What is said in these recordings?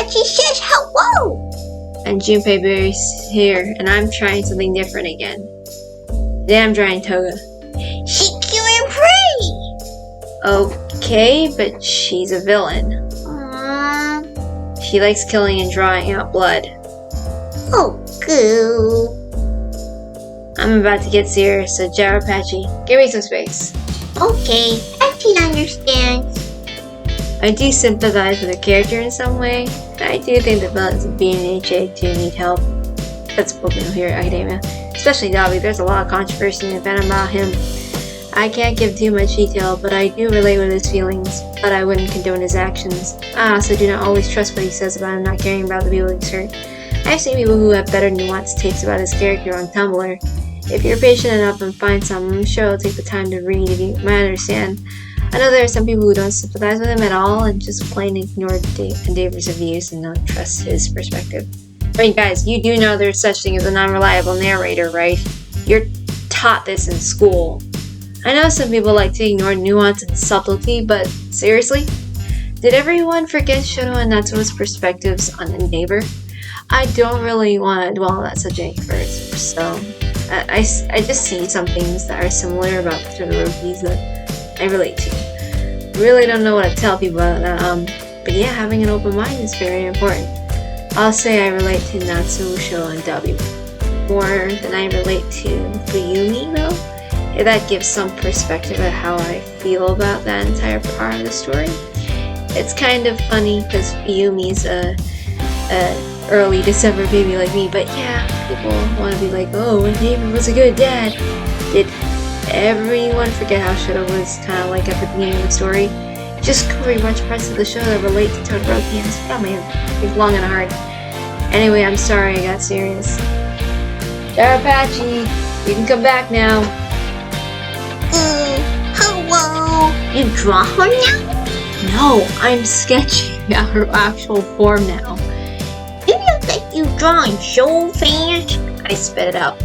Apache says hello. And Junpei Berry's here, and I'm trying something different again. Today I'm drawing Toga. She kill and pray. Okay, but she's a villain. She likes killing and drawing out blood. Oh, cool. I'm about to get serious, so Gyro Apache, give me some space. Okay, I can understand. I do sympathize with the character in some way. I do think the villains of BNHA do need help. That's what we know here at Academia. Especially Dabi, there's a lot of controversy in the event about him. I can't give too much detail, but I do relate with his feelings, but I wouldn't condone his actions. I also do not always trust what he says about him not caring about the people he's hurt. I've seen people who have better nuanced takes about his character on Tumblr. If you're patient enough and find some, I'm sure it'll take the time to read if you might understand. I know there are some people who don't sympathize with him at all and just plain ignore David's views and not trust his perspective. I mean, guys, you do know there's such thing as a non-reliable narrator, right? You're taught this in school. I know some people like to ignore nuance and subtlety, but seriously? Did everyone forget Shoto and Natsuo's perspectives on Endeavor? I don't really want to dwell on that subject first, so I just see some things that are similar about Todoroki's that I relate to. Really don't know what to tell people about that, but yeah, having an open mind is very important. I'll say I relate to Natsuo, Shoto, and Dabi more than I relate to Fuyumi, though. If that gives some perspective of how I feel about that entire part of the story. It's kind of funny because Fuyumi's a early December baby like me, but yeah, people want to be like, oh, David was a good dad. Did everyone forget how Shoto was kind of like at the beginning of the story? Just go rewatch parts of the show that relate to Todoroki and his family. It's long and hard. Anyway, I'm sorry I got serious. Gyro Apache, you can come back now. Hello. You draw her now? No, I'm sketching out her actual form now. You look like you drawing so fast. I spit it out.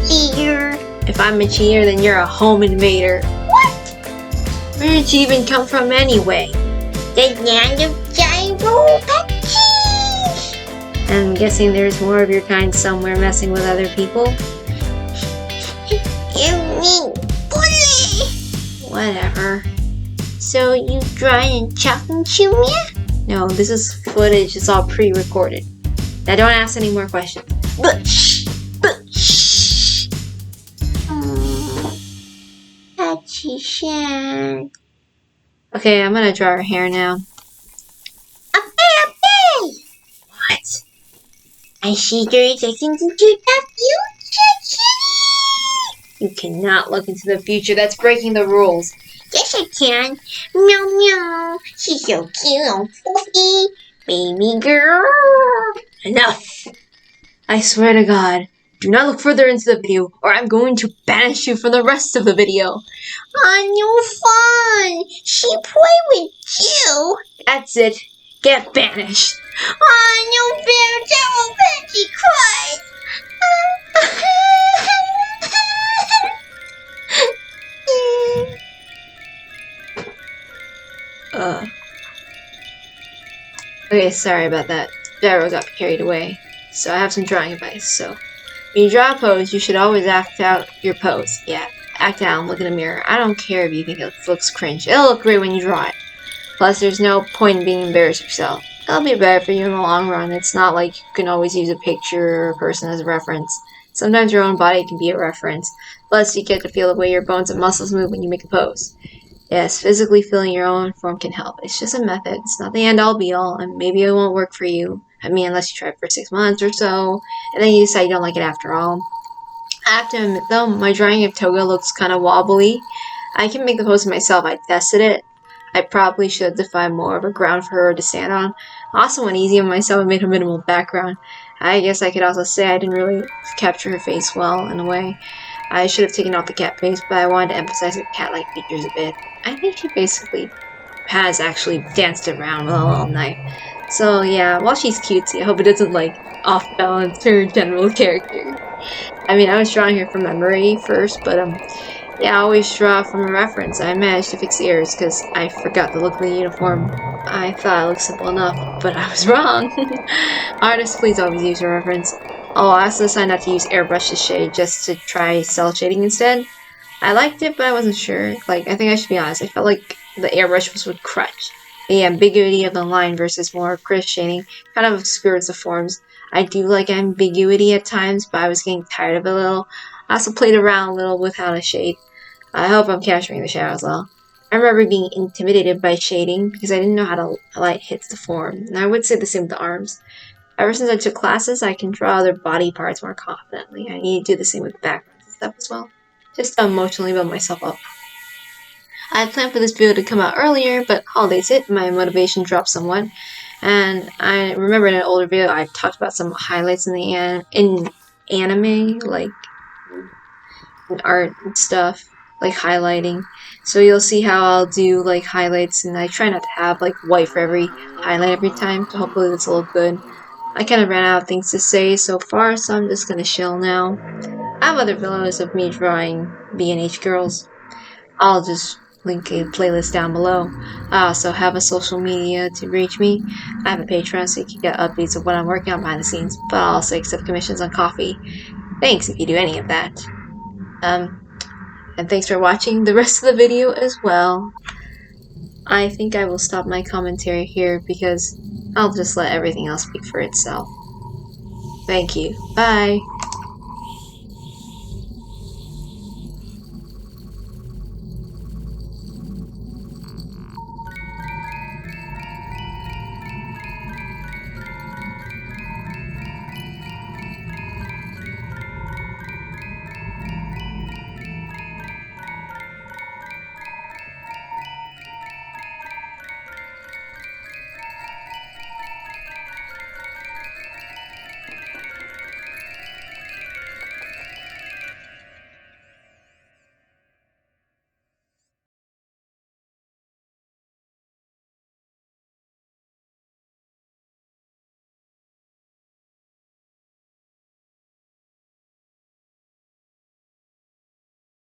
Cheater. If I'm a cheater, then you're a home invader. What? Where did you even come from anyway? The land of Gyro Apache. I'm guessing there's more of your kind somewhere messing with other people? You mean bully? Whatever. So you drawing and talking to me? No, this is footage. It's all pre-recorded. Now don't ask any more questions. But shh. Apache-san. Okay, I'm gonna draw her hair now. Ape! What? I see there is a thing into the future. You cannot look into the future. That's breaking the rules. Yes, I can. Meow meow. She's so cute and fluffy. Baby girl. Enough! I swear to God, do not look further into the video or I'm going to banish you from the rest of the video. No fun. She play with you. That's it. Get banished. No fair. Tell Apache cries. Okay, sorry about that. Gyro got carried away. So I have some drawing advice. So, when you draw a pose, you should always act out your pose. Yeah, act out and look in the mirror. I don't care if you think it looks cringe. It'll look great when you draw it. Plus, there's no point in being embarrassed yourself. It'll be better for you in the long run. It's not like you can always use a picture or a person as a reference. Sometimes your own body can be a reference. Plus, you get to feel the way your bones and muscles move when you make a pose. Yes, physically feeling your own form can help. It's just a method. It's not the end-all be-all, and maybe it won't work for you. I mean, unless you try it for 6 months or so, and then you decide you don't like it after all. I have to admit, though, my drawing of Toga looks kind of wobbly. I can make the pose myself. I tested it. I probably should have defined more of a ground for her to stand on. I also went easy on myself and made a minimal background. I guess I could also say I didn't really capture her face well, in a way. I should have taken off the cat face, but I wanted to emphasize the cat-like features a bit. I think she basically has actually danced around with a little knife. So yeah, while she's cutesy, I hope it doesn't like off-balance her general character. I mean, I was drawing her from memory first, but yeah, I always draw from a reference. I managed to fix the errors because I forgot the look of the uniform. I thought it looked simple enough, but I was wrong. Artists, please always use your reference. Oh, I also decided not to use airbrush to shade, just to try cell shading instead. I liked it, but I wasn't sure. Like, I think I should be honest, I felt like the airbrush was with crutch. The ambiguity of the line versus more crisp shading kind of obscures the forms. I do like ambiguity at times, but I was getting tired of it a little. I also played around a little with how to shade. I hope I'm capturing the shadows well. I remember being intimidated by shading because I didn't know how to light hits the form, and I would say the same with the arms. Ever since I took classes, I can draw other body parts more confidently. I need to do the same with backgrounds and stuff as well, just to emotionally build myself up. I had planned for this video to come out earlier, but holidays hit, my motivation dropped somewhat. And I remember in an older video I talked about some highlights in the anime, like art and stuff, like highlighting. So you'll see how I'll do like highlights, and I try not to have like white for every highlight every time, so hopefully this will look good. I kind of ran out of things to say so far, so I'm just gonna chill now. I have other videos of me drawing B&H girls. I'll just link a playlist down below. I also have a social media to reach me. I have a Patreon so you can get updates of what I'm working on behind the scenes, but I'll also accept commissions on Ko-fi. Thanks if you do any of that. And thanks for watching the rest of the video as well. I think I will stop my commentary here because I'll just let everything else speak for itself. Thank you. Bye.